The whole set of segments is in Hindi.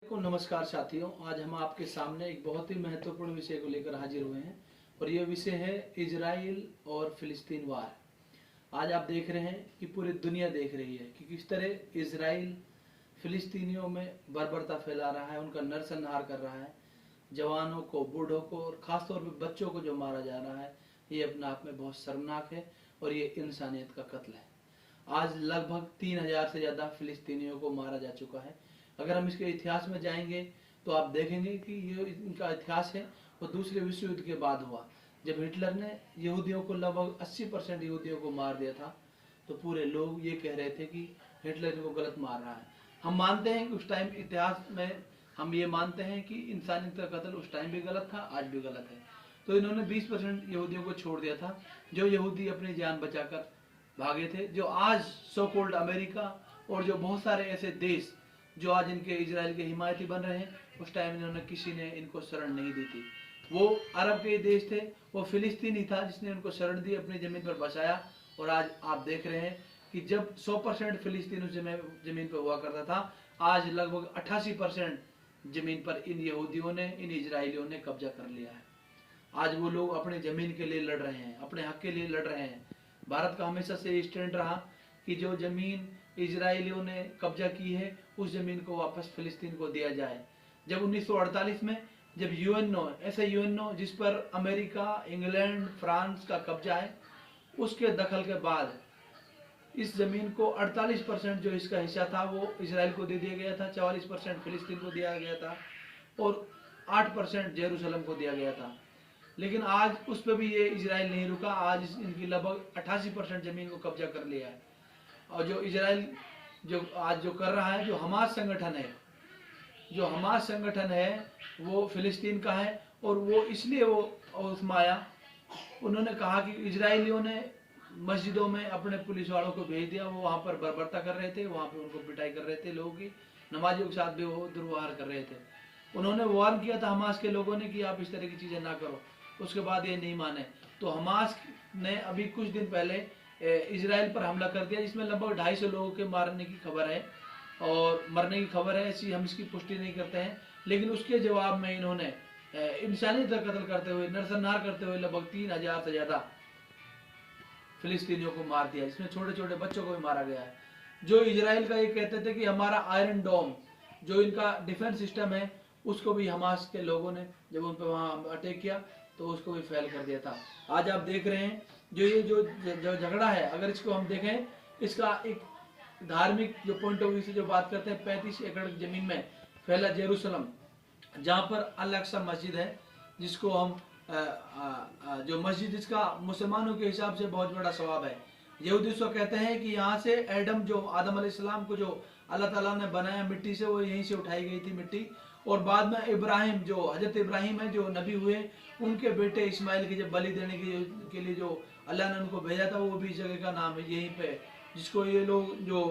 नमस्कार साथियों, आज हम आपके सामने एक बहुत ही महत्वपूर्ण विषय को लेकर हाजिर हुए हैं और यह विषय है इजराइल और फिलिस्तीन वार। आज आप देख रहे हैं कि पूरी दुनिया देख रही है कि किस तरह इजराइल फिलिस्तीनियों में बर्बरता फैला रहा है, उनका नरसंहार कर रहा है, जवानों को, बूढ़ों को और खासतौर पर बच्चों को जो मारा जा रहा है, ये अपने आप में बहुत शर्मनाक है और ये इंसानियत का कत्ल है। आज लगभग 3000 से ज़्यादा फिलिस्तीनियों को मारा जा चुका है। अगर हम इसके इतिहास में जाएंगे तो आप देखेंगे कि ये इनका इतिहास है वो दूसरे विश्व युद्ध के बाद हुआ, जब हिटलर ने यहूदियों को लगभग 80% यहूदियों को मार दिया था। तो पूरे लोग ये कह रहे थे कि हिटलर इनको गलत मार रहा है। हम मानते हैं कि उस टाइम इतिहास में हम ये मानते हैं कि इंसानियत का कत्ल उस टाइम भी गलत था, आज भी गलत है। तो इन्होंने 20% यहूदियों को छोड़ दिया था, जो यहूदी अपनी जान बचाकर भागे थे, जो आज सो कॉल्ड अमेरिका और जो बहुत सारे ऐसे देश जो आज इनके इजराइल के हिमायती बन रहे हैं, उस टाइम इन्होंने किसी ने इनको शरण नहीं दी थी। वो अरब के देश थे, वो फिलिस्तीन ही था जिसने उनको शरण दी, अपनी जमीन पर बसाया। और आज आप देख रहे हैं कि जब 100% फिलिस्तीन उस जमीन पर हुआ करता था, आज लगभग 88% जमीन पर इन यहूदियों ने, इन इजराइलियों ने कब्जा कर लिया है। आज वो लोग अपनी जमीन के लिए लड़ रहे हैं, अपने हक के लिए लड़ रहे हैं। भारत का हमेशा से स्टैंड रहा कि जो जमीन इजराइलियों ने कब्जा की है, उस जमीन को वापस फिलिस्तीन को दिया जाए। जब 1948 में जब यूएनओ, ऐसे यूएनओ जिस पर अमेरिका, इंग्लैंड, फ्रांस का कब्जा है, उसके दखल के बाद इस जमीन को 48% जो इसका हिस्सा था वो इजराइल को दे दिया गया था, 44% फिलिस्तीन को दिया गया था और 8% जेरूसलम को दिया गया था। लेकिन आज उस पर भी ये इजराइल नहीं रुका। आज इनकी लगभग 88% जमीन को कब्जा कर लिया है। और जो इजराइल जो आज जो कर रहा है, जो हमास संगठन है, जो हमास संगठन है वो फिलिस्तीन का है। और वो इसलिए वो उसमें आया, उन्होंने कहा कि इजराइलियों ने मस्जिदों में अपने पुलिस वालों को भेज दिया, वो वहाँ पर बर्बरता कर रहे थे, वहाँ पर उनको पिटाई कर रहे थे, लोगों की नमाजियों के साथ भी वो दुर्व्यवहार कर रहे थे। उन्होंने वार्न किया था हमास के लोगों ने कि आप इस तरह की चीज़ें ना करो। उसके बाद ये नहीं माने, तो हमास ने अभी कुछ दिन पहले इजराइल पर हमला कर दिया, जिसमें लगभग 250 लोगों के मारने की खबर है और मरने की खबर है। ऐसी हम इसकी पुष्टि नहीं करते हैं, लेकिन उसके जवाब में इन्होंने इंसानियत का कत्ल करते हुए, नरसंहार करते हुए लगभग 3000 से ज़्यादा फिलिस्तीनियों को मार दिया, जिसमें छोटे छोटे बच्चों को भी मारा गया है। जो इजराइल का ये कहते थे कि हमारा आयरन डोम, जो इनका डिफेंस सिस्टम है, उसको भी हमास के लोगों ने जब उन पर वहाँ अटैक किया तो उसको भी फेल कर दिया था। आज आप देख रहे हैं जो ये जो झगड़ा है, अगर इसको हम देखें, इसका एक धार्मिक जो पॉइंट ऑफ व्यू से जो बात करते हैं, 35 एकड़ जमीन में फैला जेरूसलम, जहाँ पर अल अक्सा मस्जिद है, जिसको हम जो मस्जिद, जिसका मुसलमानों के हिसाब से बहुत बड़ा सवाब है। यहूदी उसको कहते हैं कि यहाँ से एडम, जो आदम अलैहिस्सलाम को जो अल्लाह ताला ने बनाया मिट्टी से, वो यहीं से उठाई गई थी मिट्टी। और बाद में इब्राहिम, जो हजरत इब्राहिम है, जो नबी हुए, उनके बेटे इस्माइल की जब बलि देने के लिए जो अल्लाह ने उनको भेजा था, वो भी इस जगह का नाम है यहीं पे, जिसको ये लोग जो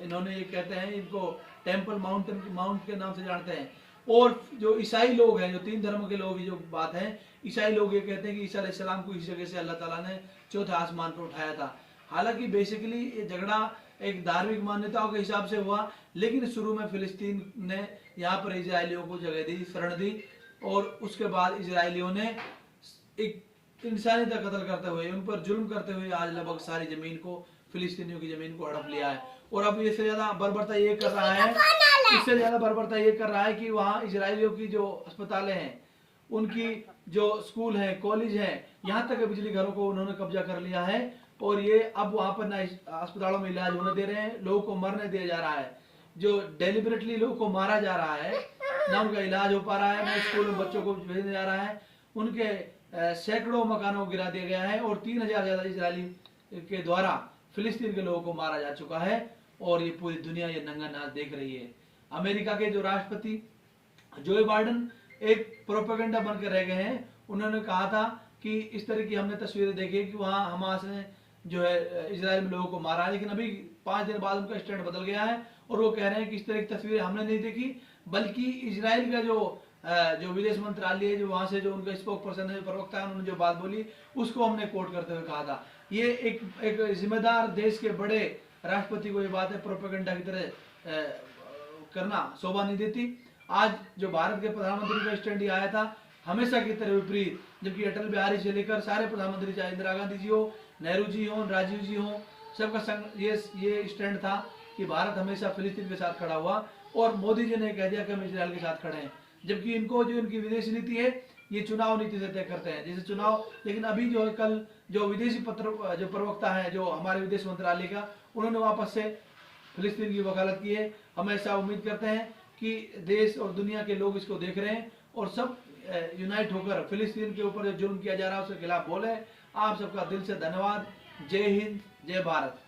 इन्होंने ये कहते हैं, इनको टेम्पल माउंट के नाम से जानते हैं। और जो ईसाई लोग हैं, जो 3 धर्म के लोग, जो बात है, ईसाई लोग ये कहते हैं कि ईसा अलैहिस्सलाम को इस जगह से अल्लाह ताला ने चौथे आसमान पर उठाया था। हालांकि बेसिकली ये झगड़ा एक धार्मिक मान्यताओं के हिसाब से हुआ, लेकिन शुरू में फिलिस्तीन ने यहाँ पर इजराइलियों को जगह दी, शरण दी, और उसके बाद इजराइलियों ने एक इंसानियत का कत्ल करते हुए, उन पर जुल्म करते हुए आज लगभग सारी जमीन को, फिलिस्तीनियों की जमीन को हड़प लिया है। और अब इससे ज्यादा बर्बरता ये कर रहा है, इससे ज्यादा बर्बरता ये कर रहा है कि वहाँ इजराइलियों की जो अस्पतालें हैं, उनकी जो स्कूल है, कॉलेज है, यहाँ तक बिजली घरों को उन्होंने कब्जा कर लिया है। और ये अब वहाँ पर ना अस्पतालों में इलाज होने दे रहे हैं, लोगों को मरने दिया जा रहा है। जो डेलिबरेटली लोगों को मारा जा रहा है, ना उनका इलाज हो पा रहा है, ना स्कूल में बच्चों को भेजा जा रहा है। उनके सैकड़ों मकानों को गिरा दिया गया है और 3000 ज्यादा इजरायली के द्वारा फिलिस्तीन के लोगों को मारा जा चुका है। और ये पूरी दुनिया ये नंगा नाच देख रही है। अमेरिका के जो राष्ट्रपति जो बाइडेन एक प्रोपेगेंडा बनकर रह गए हैं। उन्होंने कहा था कि इस तरह की हमने तस्वीरें देखी कि वहाँ हमास ने जो है इजराइल में लोगों को मारा है, लेकिन अभी 5 दिन बाद उनका स्टैंड बदल गया है और वो कह रहे हैं कि इस तरह की तस्वीरें हमने नहीं देखी, बल्कि इजराइल का जो विदेश मंत्रालय है, जो वहाँ से जो उनका स्पोक पर्सन है, प्रवक्ता है, उन्होंने जो बात बोली उसको हमने कोट करते हुए कहा था। ये एक जिम्मेदार देश के बड़े राष्ट्रपति को ये बात है प्रोपेगेंडा की तरह करना शोभा नहीं देती। आज जो भारत के प्रधानमंत्री का स्टैंड आया था हमेशा की तरह विपरीत, जबकि अटल बिहारी से लेकर सारे प्रधानमंत्री, चाहे इंदिरा गांधी जी हो, नेहरू जी हो, राजीव जी हो, सबका संग ये स्टैंड था कि भारत हमेशा फिलिस्तीन के साथ खड़ा हुआ। और मोदी जी ने कह दिया कि हम इजराइल के साथ खड़े हैं, जबकि इनको जो इनकी विदेश नीति है ये चुनाव नीति से तय करते हैं, जैसे चुनाव। लेकिन अभी जो कल जो विदेशी जो प्रवक्ता है जो हमारे विदेश मंत्रालय का, उन्होंने वापस से फिलिस्तीन की वकालत की है। हम ऐसा उम्मीद करते हैं कि देश और दुनिया के लोग इसको देख रहे हैं और सब यूनाइट होकर फिलिस्तीन के ऊपर जो जुल्म किया जा रहा है उसके खिलाफ बोले। आप सबका दिल से धन्यवाद। जय हिंद, जय भारत।